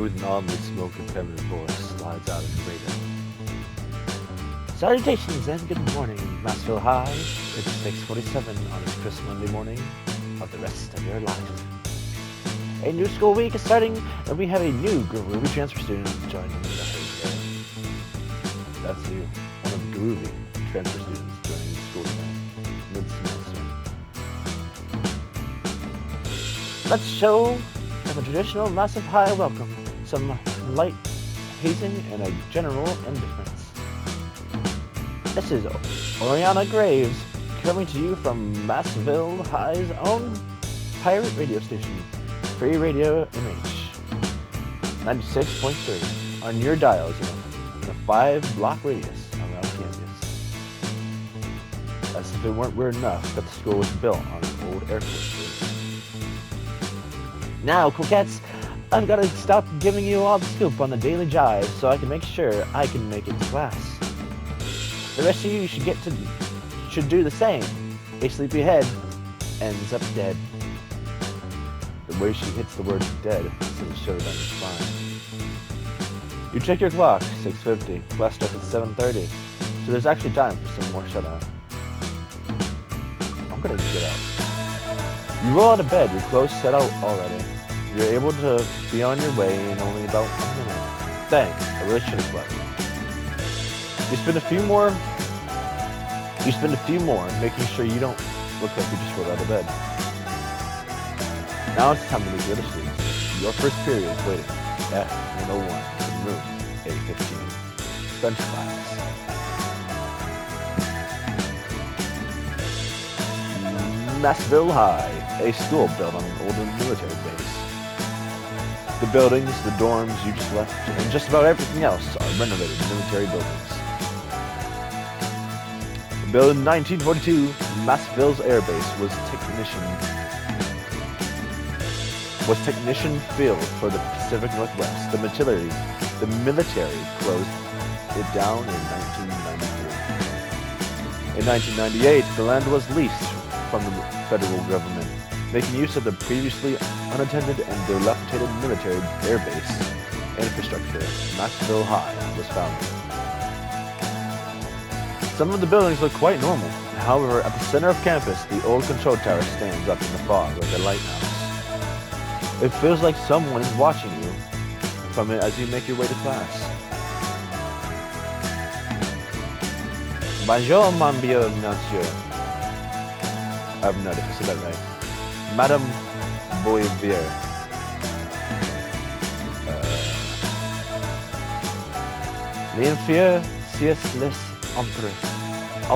smooth non-lit smoke and feminine voice slides out of the radio. Salutations and good morning, Massville High. It's 6:47 on this crisp Monday morning of the rest of your life. A new school week is starting, and we have a new groovy transfer student joining the herd. That's you, one of the groovy transfer students joining the school today, mid-semester. Let's show them a traditional massive high welcome, some light hazing, and a general indifference. This is Oriana Graves, coming to you from Massville High's own pirate radio station, Free Radio MH, 96.3 on your dials in a 5-block radius around campus. As if it weren't weird enough that the school was built on an old Air Force base. Now, coquettes, I've got to stop giving you all the scoop on the daily jive so I can make sure I can make it to class. The rest of you should do the same. A sleepyhead ends up dead. The way she hits the word dead sends a shiver down your spine. You check your clock, 6:50. Class starts at 7:30. So there's actually time for some more shut-eye. I'm gonna get up. You roll out of bed, your clothes set out already. You're able to be on your way in only about a minute. Dang, I really should have slept. You spend a few more making sure you don't look like you just rolled out of bed. Now it's time to meet the other students. Your first period is waiting. F101 in room A15. French class. Massville High, a school built on an older military base. The buildings, the dorms you just left, and just about everything else are renovated military buildings. Built in 1942, Massville's Air Base was Technician Field for the Pacific Northwest. The military closed it down in 1993. In 1998, the land was leased from the federal government, making use of the previously unattended and dilapidated military air base infrastructure. Massville High was founded. Some of the buildings look quite normal. However, at the center of campus, the old control tower stands up in the fog like a lighthouse. It feels like someone is watching you from it as you make your way to class. Bonjour, mon vieux monsieur. I have no idea if I said that right. Madame Boivier. L'infier sies les autres. I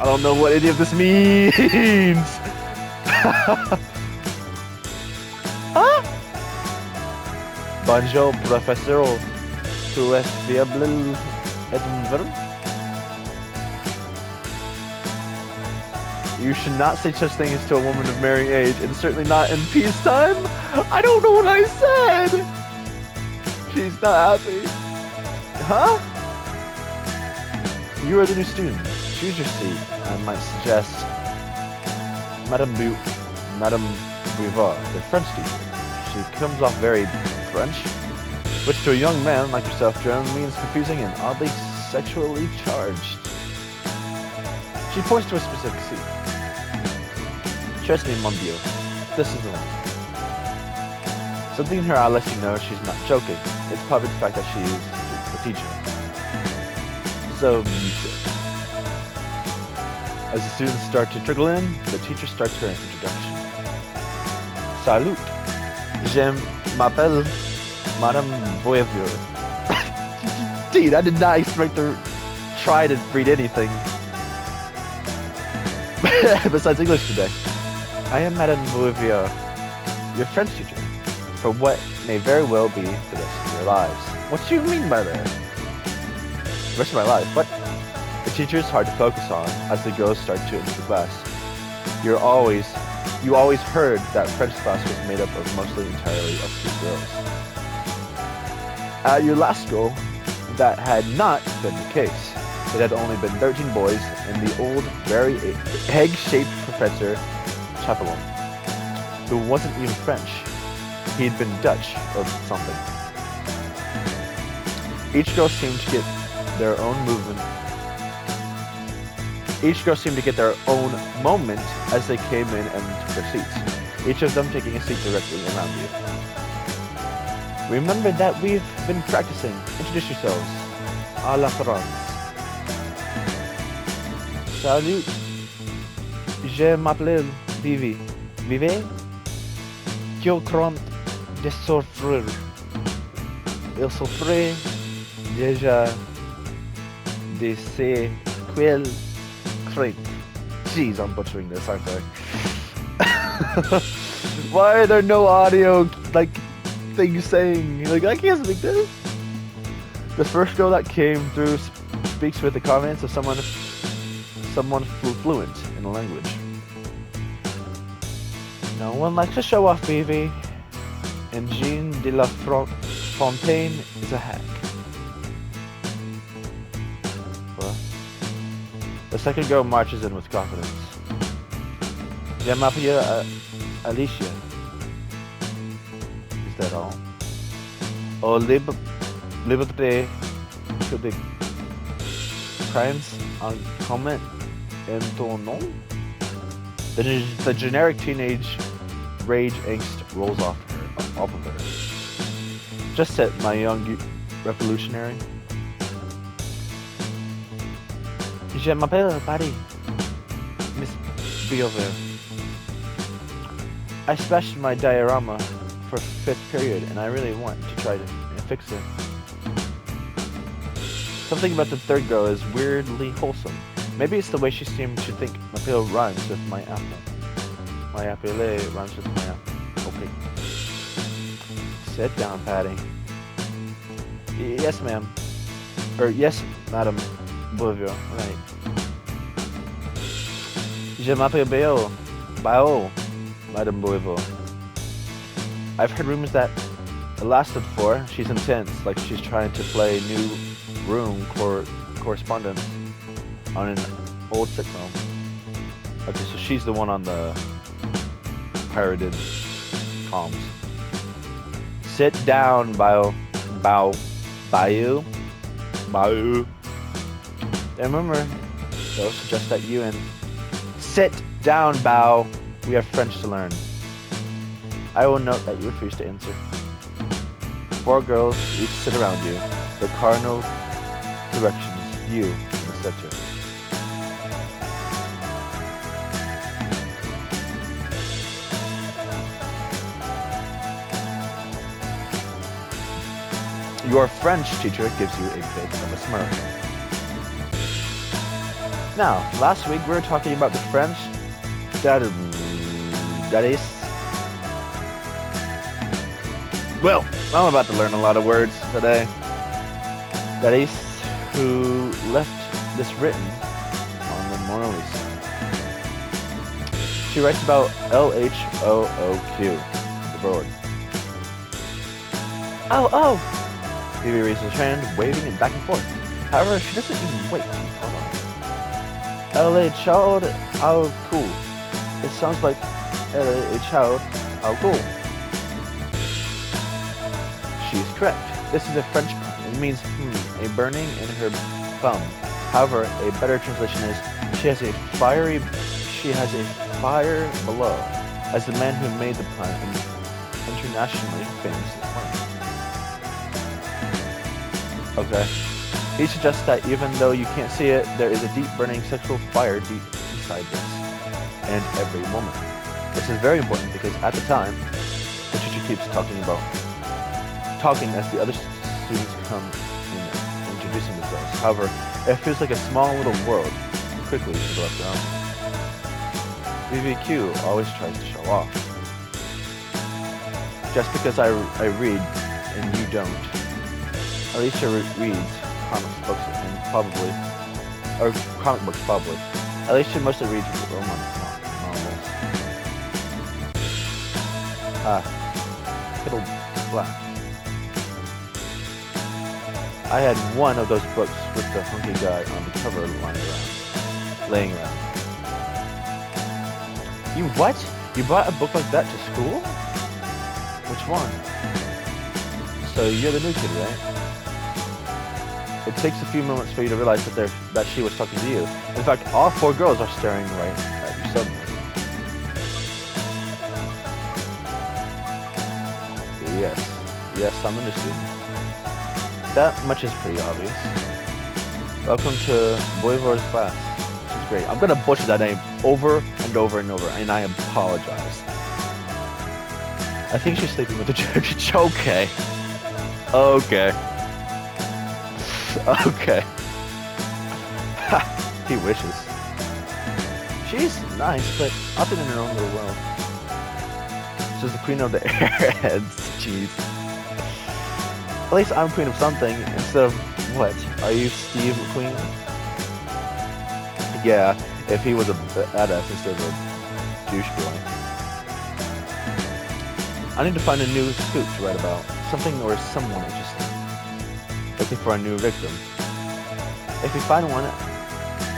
don't know what any of this means. Huh? Bonjour, professeur. Tu es fiable Edinburgh? You should not say such things to a woman of marrying age, and certainly not in peacetime. I don't know what I said. She's not happy. Huh? You are the new student. Choose your seat. I might suggest Madame Bouvard, the French teacher. She comes off very French, which to a young man like yourself generally means confusing and oddly sexually charged. She points to a specific seat. Trust me, mon vieux. This is the one. Something in her eye lets you know she's not joking. It's probably the fact that she is the teacher. So you sit. As the students start to trickle in, the teacher starts her introduction. Salut. Je m'appelle Madame Boivier. Dude, I did not expect to try to read anything besides English today. I am Madame Boivier, your French teacher, for what may very well be the rest of your lives. What do you mean by that? The rest of my life? What? The teacher is hard to focus on as the girls start to enter the class. You always heard that French class was made up of mostly entirely of 2 girls. At your last school, that had not been the case. It had only been 13 boys and the old, very egg-shaped Professor Chapelon, who wasn't even French. He'd been Dutch or something. Each girl seemed to get their own movement. Each girl seemed to get their own moment as they came in and took their seats, each of them taking a seat directly around you. Remember that we've been practicing. Introduce yourselves. À la France. Salut. Je m'appelle Vivi. Vive? Je compte de souffrir. Il souffrait déjà de ces quelles crêpes. Jeez, I'm butchering this, aren't I? Why are there no audio, like, things saying, like, I can't speak this? The first girl that came through speaks with the confidence of someone fluent in the language. No one likes to show off, baby. And Jean de la Fontaine is a hack. What? The second girl marches in with confidence. Je m'appelle Alicia. Is that all? Oh, liberté que des crimes en commun en ton nom? The generic teenage rage angst rolls off of her. Just said, my young revolutionary. Je m'appelle Paris, Miss Beauvais. I smashed my diorama for 5th period, and I really want to try to fix it. Something about the third girl is weirdly wholesome. Maybe it's the way she seemed to think my pill rhymes with my apple. My apple rhymes with my apple. Okay. Sit down, Patty. Yes, ma'am. Or yes, Madame Beauvais. Right. Je m'appelle Bao, Madame Beauvais. I've heard rumors that it lasted for. She's intense, like she's trying to play new room correspondence on an old sitcom. Okay, so she's the one on the pirated comms. Sit down, Bayou. And remember, they'll suggest that you and sit down, Bao. We have French to learn. I will note that you refuse to answer. 4 girls each sit around you. The cardinal directions you in the center. Your French teacher gives you a bit of a smirk. Now, last week we were talking about the French that is. Well, I'm about to learn a lot of words today. That is who left this written on the Mona Lisa. She writes about LHOOQ, the board. Oh! Phoebe raises her hand, waving it back and forth. However, she doesn't even wait. Hold on. LA child, how cool. It sounds like LA child, how cool. She's correct. This is a French pun. It means a burning in her bum. However, a better translation is she has a fire below, as the man who made the pun internationally famous. Okay. He suggests that even though you can't see it, there is a deep burning sexual fire deep inside this and every woman. This is very important because at the time, the teacher keeps talking as the other students come in introducing themselves. However, it feels like a small little world quickly to the left around. VVQ always tries to show off. Just because I read and you don't. Alicia reads comic books probably. Alicia mostly reads romance novels. Pittle Black. I had one of those books with the hunky guy on the cover laying around. You what? You brought a book like that to school? Which one? So you're the new kid, right? It takes a few moments for you to realize that she was talking to you. In fact, all four girls are staring right at you suddenly. Yes, I'm a new student. That much is pretty obvious. Welcome to Boivor's class. She's great. I'm gonna butcher that name over and over and over, and I apologize. I think she's sleeping with the judge. Okay. Okay. He wishes. She's nice, but often in her own little world. She's the queen of the airheads. Jeez. At least I'm queen of something instead of what? Are you Steve McQueen? Yeah, if he was a badass instead of a douche boy. I need to find a new scoop to write about. Something or someone interesting. Looking for a new victim. If you find one,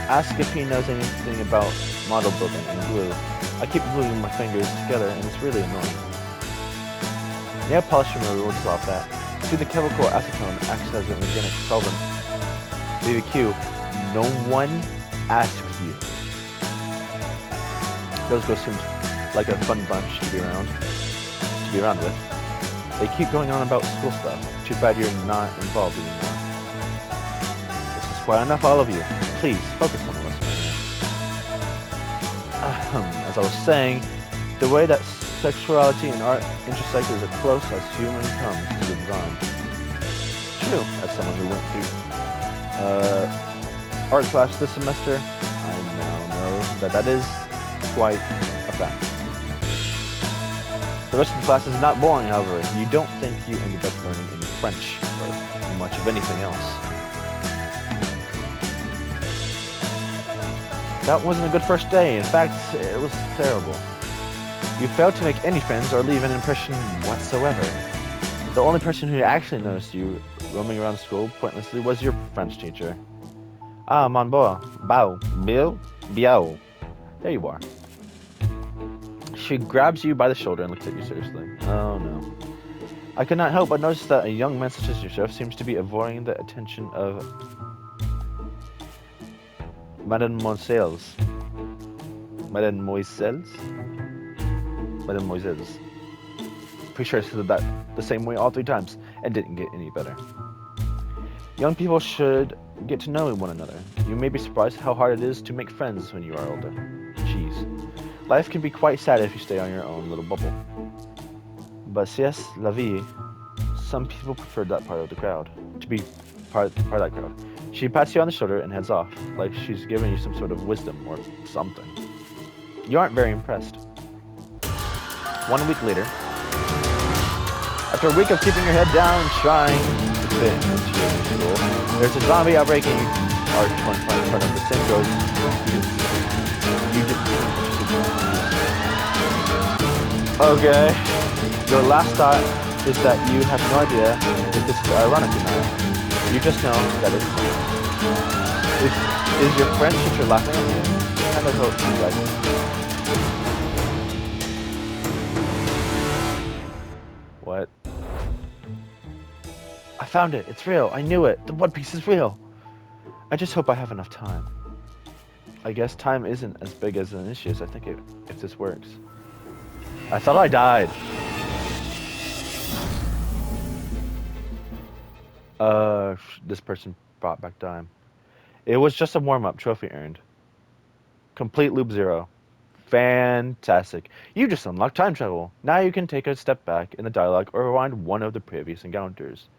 ask if he knows anything about model building and glue. I keep gluing my fingers together and it's really annoying. Nail polish remover will dissolve that. See, the chemical acetone acts as an organic solvent. BBQ, no one asked you. Those girls seem like a fun bunch to be around with. They keep going on about school stuff. Too bad you're not involved anymore. This is quite enough, all of you. Please, focus on the rest of my hand. As I was saying, the way that sexuality and art intersect is as close as human comes to the design. True, as someone who went through art class this semester, I now know that is quite a fact. The rest of the class is not boring, however. You don't think you ended up learning any French or much of anything else. That wasn't a good first day. In fact, it was terrible. You failed to make any friends or leave an impression whatsoever. The only person who actually noticed you roaming around school pointlessly was your French teacher. Ah, mon beau, bao, bill, biao. There you are. She grabs you by the shoulder and looks at you seriously. Oh no. I could not help but notice that a young man such as yourself seems to be avoiding the attention of Mademoiselles. Pretty sure I said that the same way all three times and didn't get any better. Young people should get to know one another. You may be surprised how hard it is to make friends when you are older. Jeez. Life can be quite sad if you stay on your own little bubble. But c'est la vie. Some people prefer that part of the crowd. To be part of that crowd. She pats you on the shoulder and heads off, like she's giving you some sort of wisdom or something. You aren't very impressed. 1 week later, after a week of keeping your head down and trying to fit into your school, there's a zombie outbreak and you are torn in front of the same ghost you didn't. Okay. Your last thought is that you have no idea if this is ironic or not. You just know that it's Is your French teacher laughing at you? I have a hope you like it. What? I found it. It's real. I knew it. The One Piece is real. I just hope I have enough time. I guess time isn't as big as an issue as I think if this works. I thought I died. This person brought back time. It was just a warm-up, trophy earned. Complete loop 0. Fantastic. You just unlocked time travel. Now you can take a step back in the dialogue or rewind one of the previous encounters.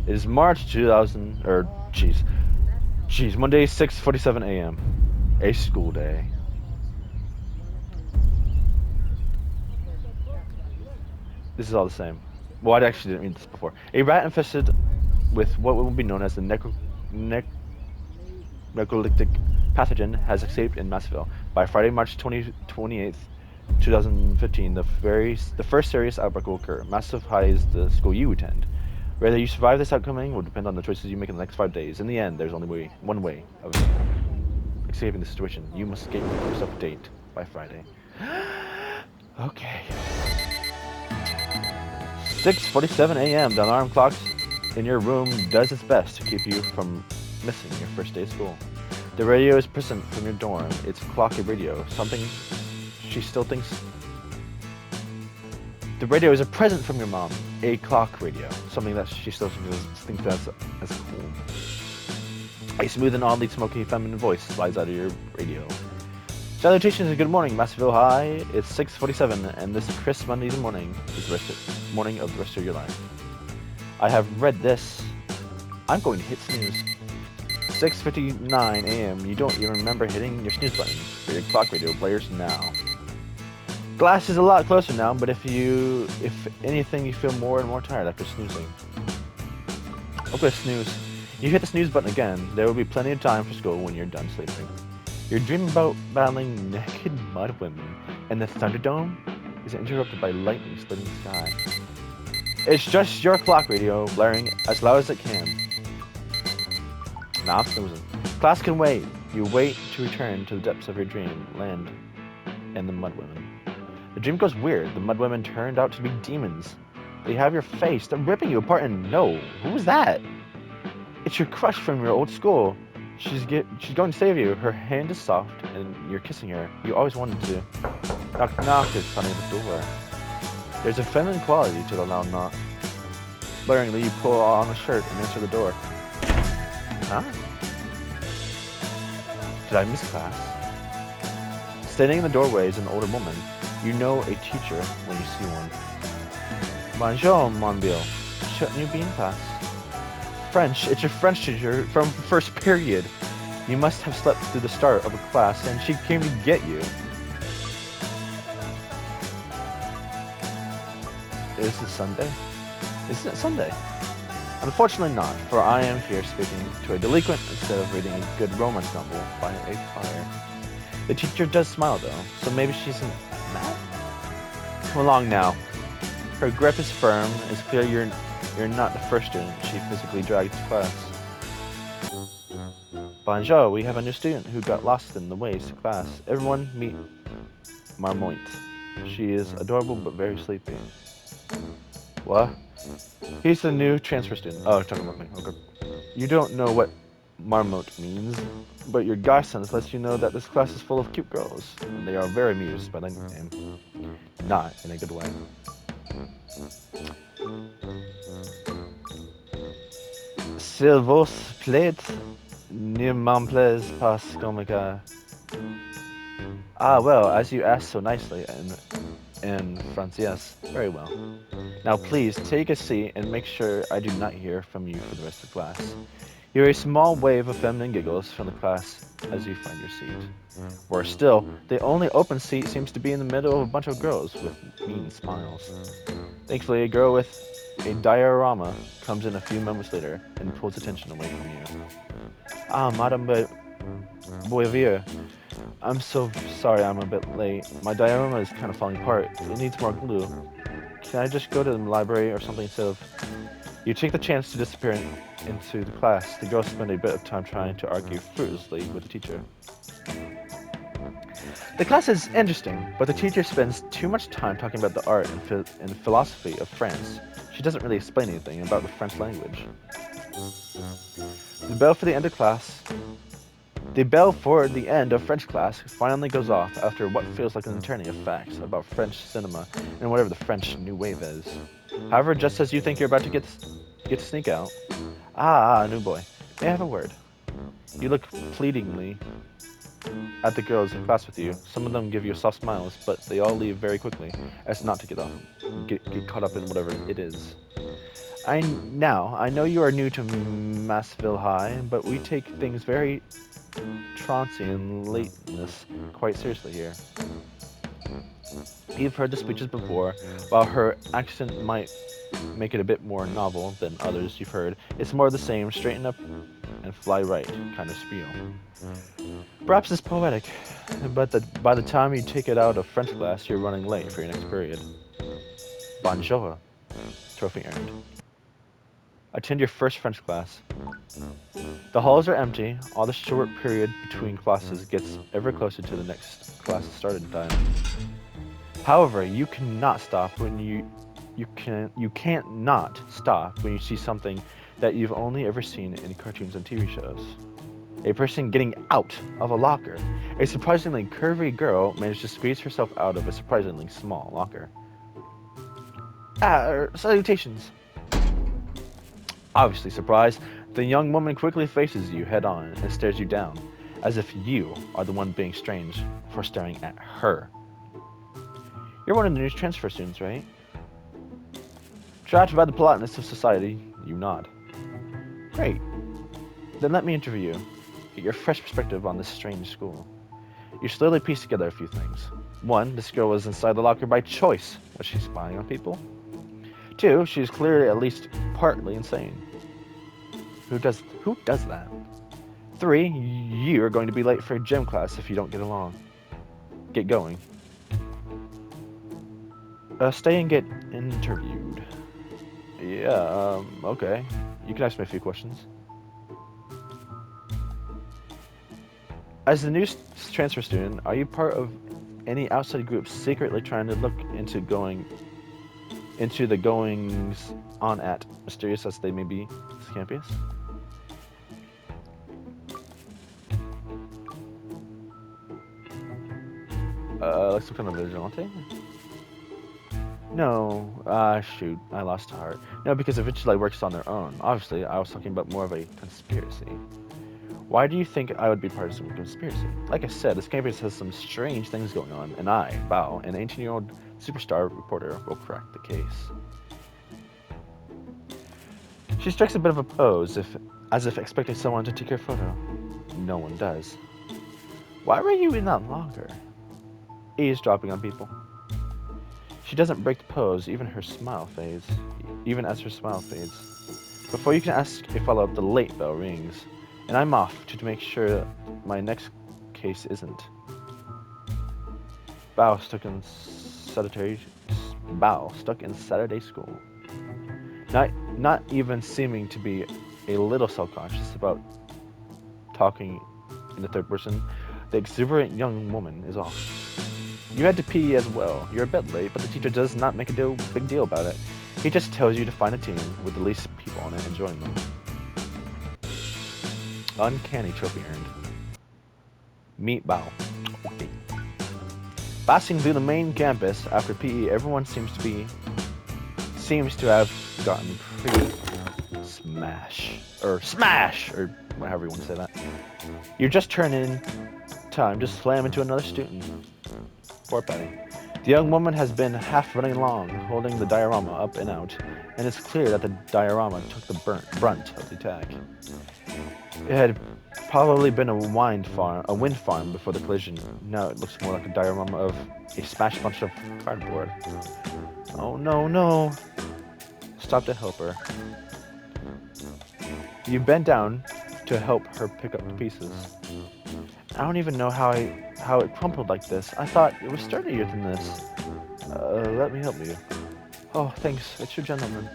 It is March 2000, Monday, 6:47 a.m. A school day. This is all the same. Well, I actually didn't read this before. A rat infested with what will be known as the necrolytic pathogen has escaped in Massville. By Friday, March 28th, 2015, the first serious outbreak will occur. Massive High is the school you attend. Whether you survive this outcoming will depend on the choices you make in the next 5 days. In the end, there's only one way of escaping the situation. You must get yourself a date by Friday. Okay. 6:47 a.m. The alarm clock in your room does its best to keep you from missing your first day of school. The radio is present from your dorm. It's clocky radio. Something she still thinks. The radio is a present from your mom. A clock radio. Something that she still thinks that's cool. A smooth and oddly smoky feminine voice slides out of your radio. Salutations and good morning, Massville High. It's 6:47, and this crisp Monday morning is the morning of the rest of your life. I have read this. I'm going to hit snooze. 6:59 a.m. You don't even remember hitting your snooze button for your clock radio players now. Glass is a lot closer now, but if anything, you feel more and more tired after snoozing. Okay, snooze. You hit the snooze button again. There will be plenty of time for school when you're done sleeping. Your dream about battling naked mud women and the Thunderdome is interrupted by lightning splitting the sky. It's just your clock radio blaring as loud as it can. Nah, I'm snoozing. Class can wait. You wait to return to the depths of your dream land and the mud women. The dream goes weird. The mud women turned out to be demons. They have your face. They're ripping you apart and no. Who was that? It's your crush from your old school. She's going to save you. Her hand is soft and you're kissing her. You always wanted to. Knock knock is funny at the door. There's a feminine quality to the loud knock. Blurringly, you pull on a shirt and answer the door. Huh? Did I miss class? Standing in the doorway is an older woman. You know a teacher when you see one. Bonjour, mon Bill. Shouldn't you be in class? French. It's your French teacher from first period. You must have slept through the start of a class and she came to get you. Is it Sunday? Isn't it Sunday? Unfortunately not, for I am here speaking to a delinquent instead of reading a good romance novel by a fire. The teacher does smile though, so maybe she's mad? Come along now. Her grip is firm. It's clear you're not the first student she physically dragged to class. Bonjour, we have a new student who got lost in the ways to class. Everyone meet Marmotte. She is adorable but very sleepy. What? He's the new transfer student. Oh, talking about me. Okay. You don't know what Marmotte means, but your guy sense lets you know that this class is full of cute girls, and they are very amused by the name. Not in a good way. S'il vous plaît, ne m'emplaise pas comme ça. Ah, well, as you asked so nicely in France, yes. Very well. Now please, take a seat and make sure I do not hear from you for the rest of the class. You hear a small wave of feminine giggles from the class as you find your seat. Worse still, the only open seat seems to be in the middle of a bunch of girls with mean smiles. Thankfully, a girl with a diorama comes in a few moments later and pulls attention away from you. Ah, Madame Boivier. I'm so sorry I'm a bit late. My diorama is kind of falling apart. It needs more glue. Can I just go to the library or something instead of... You take the chance to disappear into the class. The girls spend a bit of time trying to argue fruitlessly with the teacher. The class is interesting, but the teacher spends too much time talking about the art and philosophy of France. She doesn't really explain anything about the French language. The bell for the end of French class finally goes off after what feels like an eternity of facts about French cinema and whatever the French New Wave is. However, just as you think you're about to get to sneak out, new boy, may I have a word? You look pleadingly at the girls in class with you. Some of them give you soft smiles, but they all leave very quickly, as not to get caught up in whatever it is. I know you are new to Massville High, but we take things very trancy and lateness quite seriously here. You've heard the speeches before. While her accent might make it a bit more novel than others you've heard, it's more of the same straighten up and fly right kind of spiel. Perhaps it's poetic, but by the time you take it out of French class, you're running late for your next period. Bonjour, trophy earned. Attend your first French class. The halls are empty. All the short period between classes gets ever closer to the next class starting time. However, you cannot stop when you can't not stop when you see something that you've only ever seen in cartoons and TV shows. A person getting out of a locker. A surprisingly curvy girl managed to squeeze herself out of a surprisingly small locker. Salutations. Obviously surprised, the young woman quickly faces you head on and stares you down, as if you are the one being strange for staring at her. You're one of the new transfer students, right? Attracted by the politeness of society, you nod. Great. Then let me interview you. Get your fresh perspective on this strange school. You slowly piece together a few things. 1, this girl was inside the locker by choice. Was she spying on people? 2, she is clearly at least partly insane. Who does that? 3, you are going to be late for gym class if you don't get along. Get going. Stay and get interviewed. Yeah, okay. You can ask me a few questions. As the new transfer student, are you part of any outside groups secretly trying to look into the goings on at, mysterious as they may be, this campus? Like some kind of vigilante? No, shoot, I lost heart. No, because the vigilante works on their own. Obviously, I was talking about more of a conspiracy. Why do you think I would be part of some conspiracy? Like I said, this campus has some strange things going on, and I, Bao, an 18-year-old superstar reporter, will crack the case. She strikes a bit of a pose, as if expecting someone to take her photo. No one does. Why were you in that locker? Eavesdropping on people. She doesn't break the pose, even as her smile fades. Before you can ask a follow-up, the late bell rings, and I'm off to make sure my next case isn't. Bao stuck in Saturday school. Not even seeming to be a little self-conscious about talking in the third person, the exuberant young woman is off. You had to pee as well. You're a bit late, but the teacher does not make a big deal about it. He just tells you to find a team with the least people on it and join them. Uncanny trophy earned. Meet Bao. Okay. Passing through the main campus after PE, everyone seems to have gotten pretty smash, or however you want to say that. You just turn in time to slam into another student. Poor Betty. The young woman has been half running along, holding the diorama up and out, and it's clear that the diorama took the brunt of the attack. It had probably been a wind farm before the collision. Now it looks more like a diorama of a smashed bunch of cardboard. Oh no. Stop to help her. You bend down to help her pick up the pieces. I don't even know how it crumpled like this. I thought it was sturdier than this. Let me help you. Oh, thanks. It's your gentleman.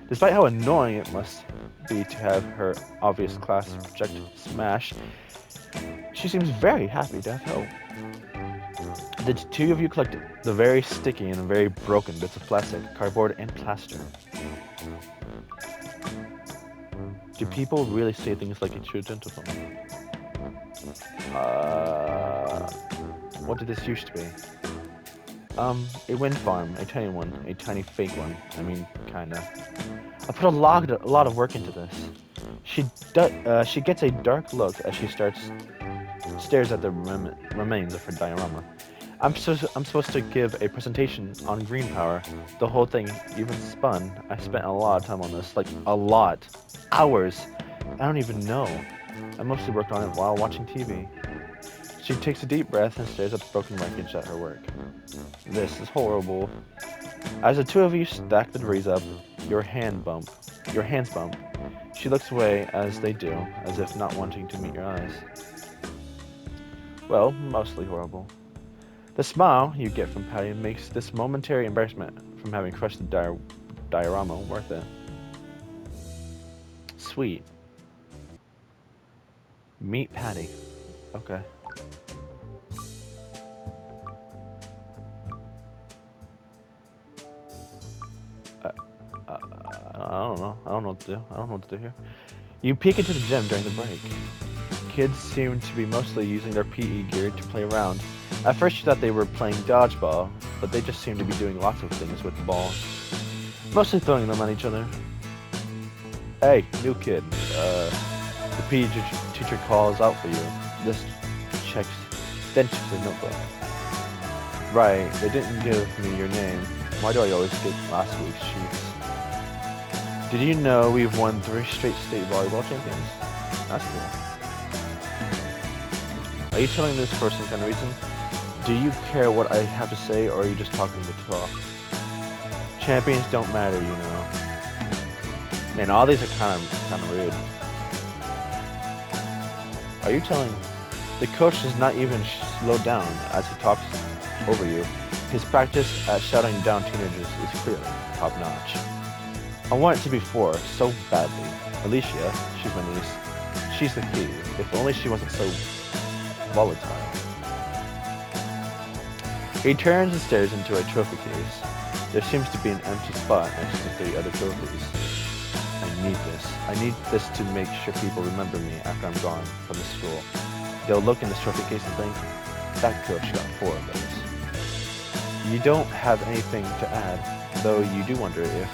Despite how annoying it must be to have her obvious class project smash, she seems very happy to have help. The two of you collect the very sticky and very broken bits of plastic, cardboard, and plaster. Do people really say things like a true gentleman? What did this used to be? A wind farm, a tiny one, a tiny fake one. I mean, kinda. I put a lot of work into this. She gets a dark look as she stares at the remains of her diorama. I'm supposed to give a presentation on green power. The whole thing even spun. I spent a lot of time on this, like a lot, hours. I don't even know. I mostly worked on it while watching TV. She takes a deep breath and stares at the broken wreckage at her work. This is horrible. As the two of you stack the debris up, your hands bump. She looks away as they do, as if not wanting to meet your eyes. Well, mostly horrible. The smile you get from Patty makes this momentary embarrassment from having crushed the diorama worth it. Sweet. Meet Patty. Okay. I don't know. I don't know what to do. I don't know what to do here. You peek into the gym during the break. Kids seem to be mostly using their PE gear to play around. At first you thought they were playing dodgeball, but they just seem to be doing lots of things with the balls. Mostly throwing them at each other. Hey, new kid. The PE teacher calls out for you. Then checks his notebook. Right, they didn't give me your name. Why do I always get last week's sheets? Did you know we've won 3 straight state volleyball champions? That's cool. Are you telling this for some kind of reason? Do you care what I have to say, or are you just talking the talk? Champions don't matter, you know. Man, all these are kind of rude. Are you telling? The coach does not even slow down as he talks over you. His practice at shouting down teenagers is clearly top notch. I want it to be 4 so badly. Alicia, she's my niece. She's the key. If only she wasn't so volatile. He turns and stares into a trophy case. There seems to be an empty spot next to 3 other trophies. I need this. I need this to make sure people remember me after I'm gone from the school. They'll look in this trophy case and think, that coach got 4 of those. You don't have anything to add, though you do wonder if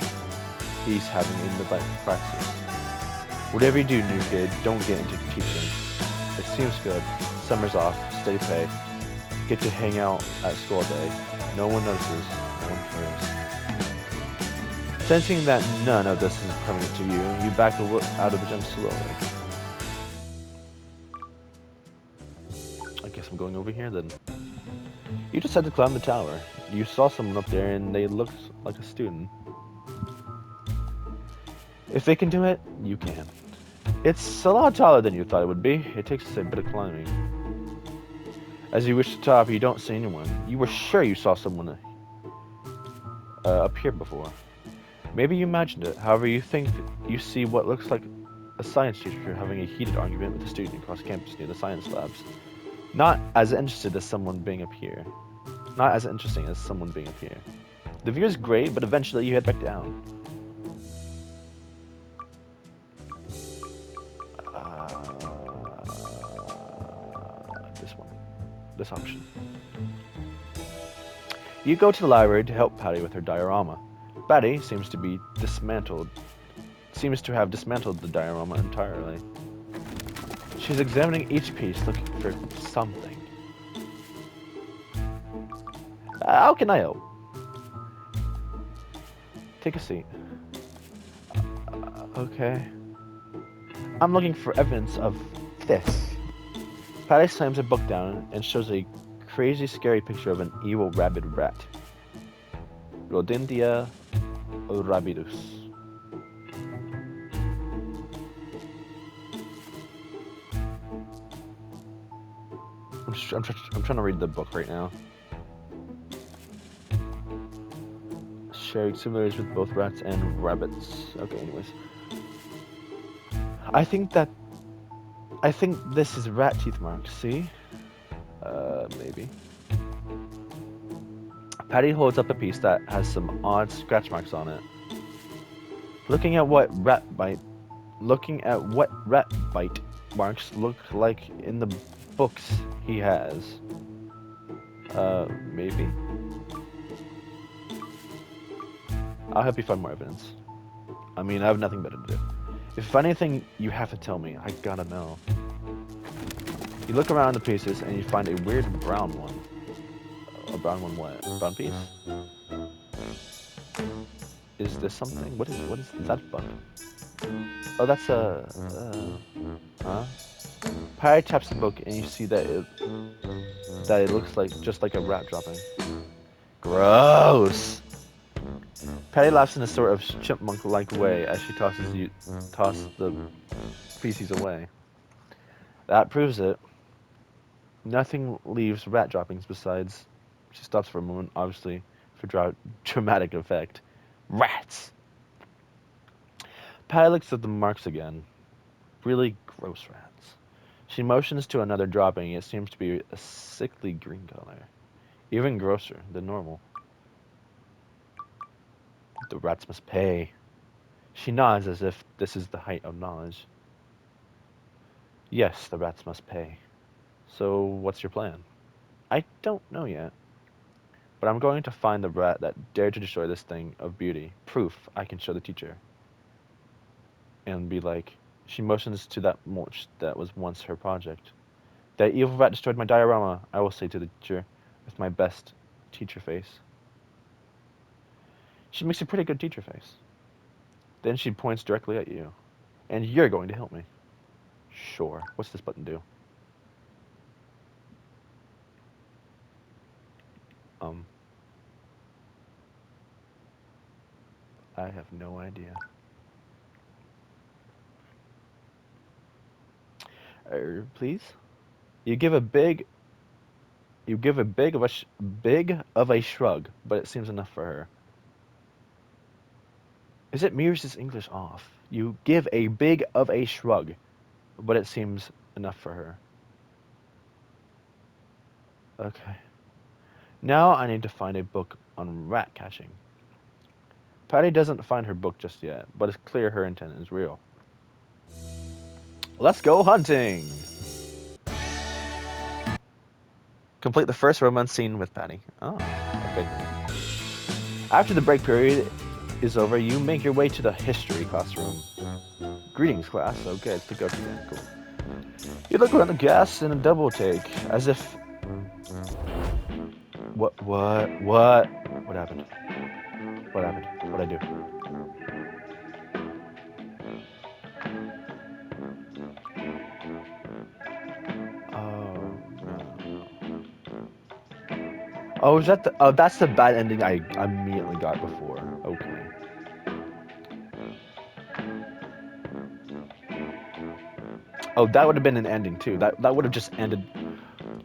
he's having a midlife crisis. Whatever you do, new kid, don't get into teaching. It seems good. Summer's off, steady pay. Get to hang out at school all day. No one notices, no one cares. Sensing that none of this is permanent to you, you back out of the gym slowly. I guess I'm going over here then. You just had to climb the tower. You saw someone up there and they looked like a student. If they can do it, you can. It's a lot taller than you thought it would be. It takes a bit of climbing. As you reach the top, you don't see anyone. You were sure you saw someone up here before. Maybe you imagined it. However, you think you see what looks like a science teacher having a heated argument with a student across campus near the science labs. Not as interested as someone being up here. Not as interesting as someone being up here. The view is great, but eventually you head back down. This option. You go to the library to help Patty with her diorama. Patty seems to have dismantled the diorama entirely. She's examining each piece, looking for something. How can I help? Take a seat. Okay. I'm looking for evidence of this. Patty slams a book down and shows a crazy, scary picture of an evil rabid rat. Rodentia rabidus. I'm trying to read the book right now. Sharing similarities with both rats and rabbits. Okay, anyways. I think this is rat teeth marks, see? Maybe. Patty holds up a piece that has some odd scratch marks on it. Looking at what rat bite marks look like in the books he has. Maybe. I'll help you find more evidence. I mean, I have nothing better to do. If you find anything, you have to tell me. I gotta know. You look around the pieces and you find a weird brown one. A brown one what? A brown piece? Is this something? What is that button? Oh, that's a... huh? Patty taps the book and you see that it looks like just like a rat dropping. Gross! Patty laughs in a sort of chipmunk-like way as she tosses the feces away. That proves it. Nothing leaves rat droppings besides. She stops for a moment, obviously for dramatic effect. Rats! Patty looks at the marks again. Really gross rats. She motions to another dropping. It seems to be a sickly green color. Even grosser than normal. The rats must pay. She nods as if this is the height of knowledge. Yes, the rats must pay. So, what's your plan? I don't know yet. But I'm going to find the rat that dared to destroy this thing of beauty. Proof I can show the teacher. And be like, she motions to that mulch that was once her project. That evil rat destroyed my diorama, I will say to the teacher, with my best teacher face. She makes a pretty good teacher face. Then she points directly at you. And you're going to help me. Sure. What's this button do? I have no idea. Please? You give a big of a shrug, but it seems enough for her. Is it Mears' English off? You give a big of a shrug, but it seems enough for her. Okay. Now I need to find a book on rat catching. Patty doesn't find her book just yet, but it's clear her intent is real. Let's go hunting! Complete the first romance scene with Patty. Oh, okay. After the break period is over, you make your way to the history classroom. Greetings, class. Okay, it's the go-to game. Cool. You look around the gas in a double take, as if... What happened? What happened? What'd I do? Oh, is that the... Oh, that's the bad ending I immediately got before. Okay. Oh, that would have been an ending, too. That would have just ended...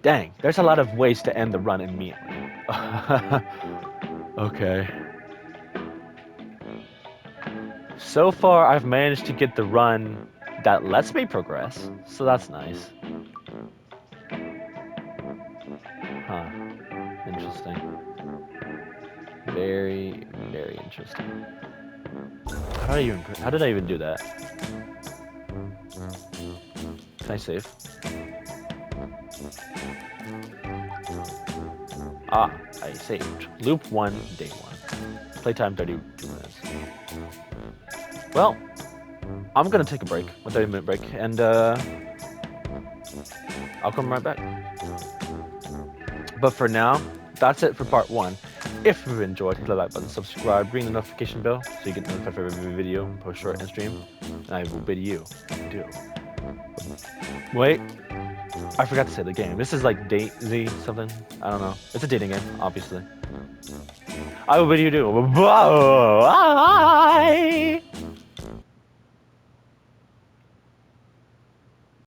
Dang, there's a lot of ways to end the run immediately. Okay. So far, I've managed to get the run that lets me progress, so that's nice. Huh. Interesting. Very, very interesting. How did I even do that? Can I save? Ah, I saved. Loop 1, day 1. Playtime 32 minutes. Well, I'm gonna take a break, a 30-minute break, and I'll come right back. But for now, that's it for part 1. If you enjoyed, hit the like button, subscribe, ring the notification bell so you get notified for every video, post short and stream, and I will bid you adieu. Wait, I forgot to say the game. This is like DayZ something. I don't know. It's a dating game, obviously. I will bid you adieu. Bye.